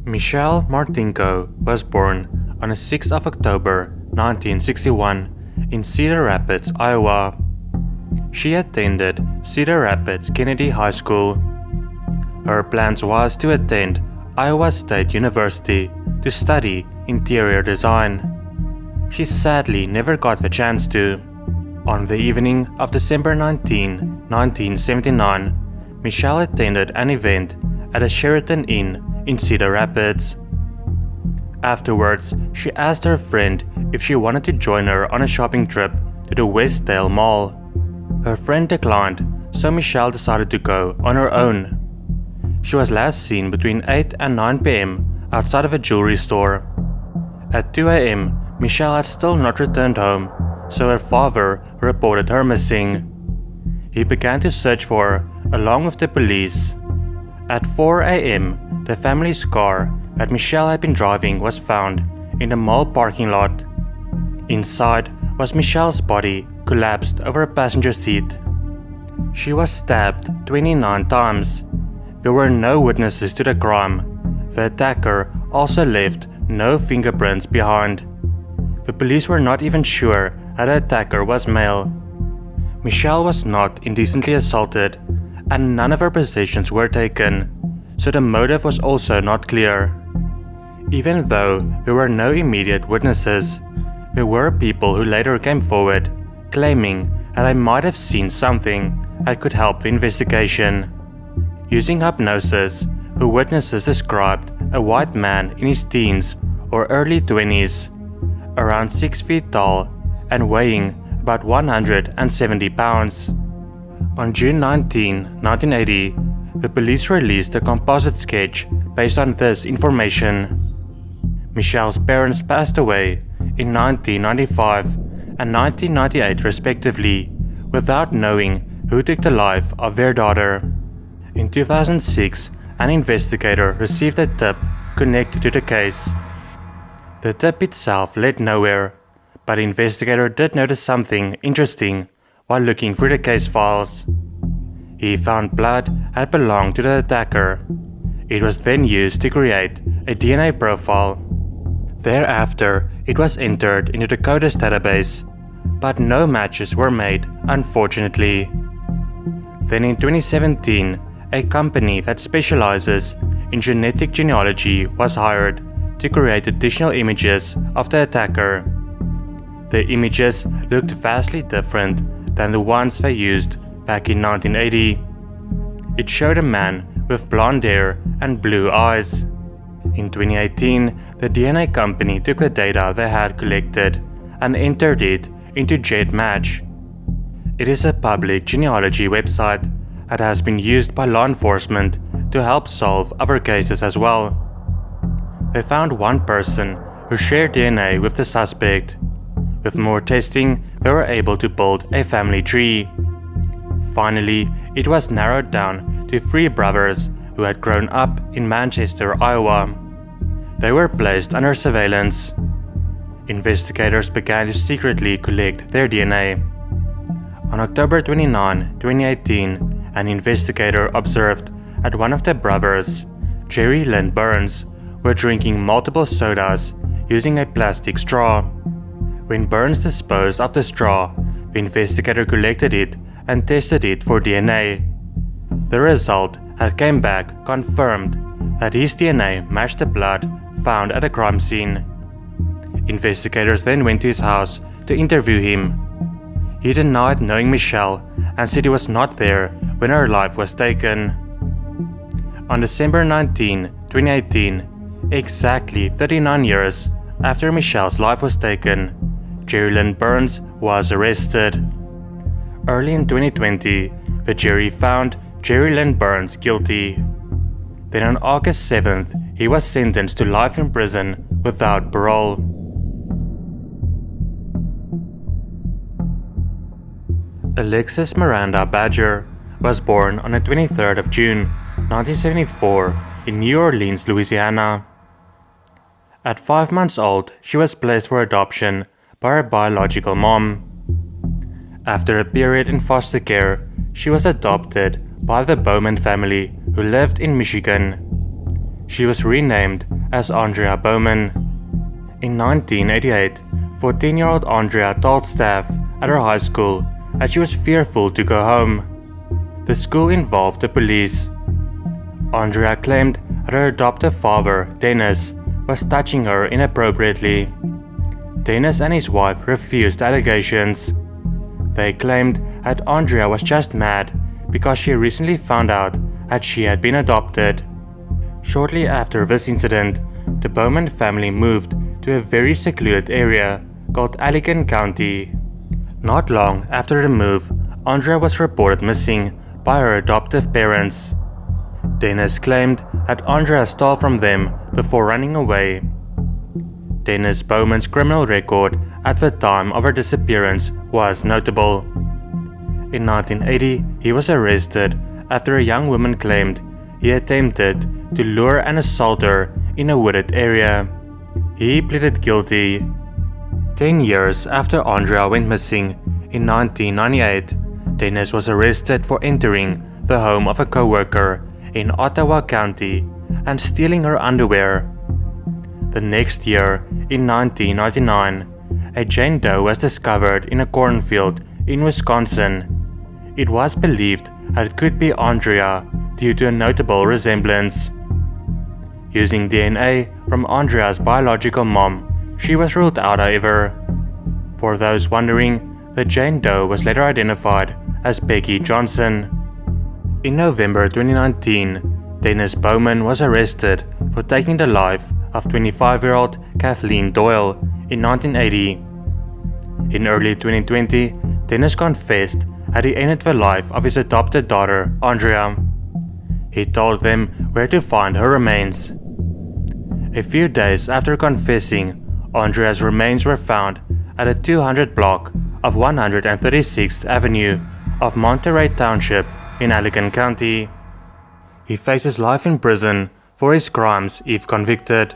Michelle Martinko was born on the 6th of October 1961 in Cedar Rapids, Iowa. She attended Cedar Rapids Kennedy High School. Her plans was to attend Iowa State University to study interior design. She sadly never got the chance to. On the evening of December 19, 1979, Michelle attended an event at a Sheraton Inn in Cedar Rapids. Afterwards, she asked her friend if she wanted to join her on a shopping trip to the Westdale Mall. Her friend declined, so Michelle decided to go on her own. She was last seen between 8 and 9 p.m. outside of a jewelry store. At 2 a.m., Michelle had still not returned home, so her father reported her missing. He began to search for her along with the police. At 4 a.m., the family's car that Michelle had been driving was found in the mall parking lot. Inside was Michelle's body collapsed over a passenger seat. She was stabbed 29 times. There were no witnesses to the crime. The attacker also left no fingerprints behind. The police were not even sure that the attacker was male. Michelle was not indecently assaulted, and none of her possessions were taken, so the motive was also not clear. Even though there were no immediate witnesses, there were people who later came forward, claiming that they might have seen something that could help the investigation. Using hypnosis, the witnesses described a white man in his teens or early 20s, around 6 feet tall and weighing about 170 pounds. On June 19, 1980, the police released a composite sketch based on this information. Michelle's parents passed away in 1995 and 1998 respectively, without knowing who took the life of their daughter. In 2006, an investigator received a tip connected to the case. The tip itself led nowhere, but the investigator did notice something interesting while looking through the case files. He found blood that belonged to the attacker. It was then used to create a DNA profile. Thereafter, it was entered into the CODIS database, but no matches were made, unfortunately. Then in 2017, a company that specializes in genetic genealogy was hired to create additional images of the attacker. The images looked vastly different than the ones they used back in 1980. It showed a man with blonde hair and blue eyes. In 2018, the DNA company took the data they had collected and entered it into GEDmatch. It is a public genealogy website that has been used by law enforcement to help solve other cases as well. They found one person who shared DNA with the suspect. With more testing, they were able to build a family tree. Finally, it was narrowed down to 3 brothers who had grown up in Manchester, Iowa. They were placed under surveillance. Investigators began to secretly collect their DNA. On October 29, 2018, an investigator observed that one of the brothers, Jerry Lynn Burns, were drinking multiple sodas using a plastic straw. When Burns disposed of the straw, the investigator collected it and tested it for DNA. The result that came back confirmed that his DNA matched the blood found at the crime scene. Investigators then went to his house to interview him. He denied knowing Michelle and said he was not there when her life was taken. On December 19, 2018, exactly 39 years after Michelle's life was taken, Jerry Lynn Burns was arrested. Early in 2020, the jury found Jerry Lynn Burns guilty. Then on August 7th, he was sentenced to life in prison without parole. Alexis Miranda Badger was born on the 23rd of June, 1974 in New Orleans, Louisiana. At 5 months old, she was placed for adoption by her biological mom. After a period in foster care, she was adopted by the Bowman family who lived in Michigan. she was renamed as Aundria Bowman. In 1988, 14-year-old Aundria told staff at her high school that she was fearful to go home. The school involved the police. Aundria claimed that her adoptive father, Dennis, was touching her inappropriately. Dennis and his wife refused allegations. They claimed that Aundria was just mad because she recently found out that she had been adopted. Shortly after this incident, the Bowman family moved to a very secluded area called Allegan County. Not long after the move, Aundria was reported missing by her adoptive parents. Dennis claimed that Aundria stole from them before running away. Dennis Bowman's criminal record at the time of her disappearance was notable. In 1980, he was arrested after a young woman claimed he attempted to lure and assault her in a wooded area. He pleaded guilty. 10 years after Aundria went missing, in 1998, Dennis was arrested for entering the home of a co-worker in Ottawa County and stealing her underwear. The next year, in 1999, a Jane Doe was discovered in a cornfield in Wisconsin. It was believed that it could be Aundria due to a notable resemblance. Using DNA from Aundria's biological mom, she was ruled out, however. For those wondering, the Jane Doe was later identified as Peggy Johnson. In November 2019, Dennis Bowman was arrested for taking the life of 25-year-old Kathleen Doyle in 1980. In early 2020, Dennis confessed that he ended the life of his adopted daughter, Aundria. He told them where to find her remains. A few days after confessing, Aundria's remains were found at a 200 block of 136th Avenue of Monterey Township in Allegan County. He faces life in prison for his crimes if convicted.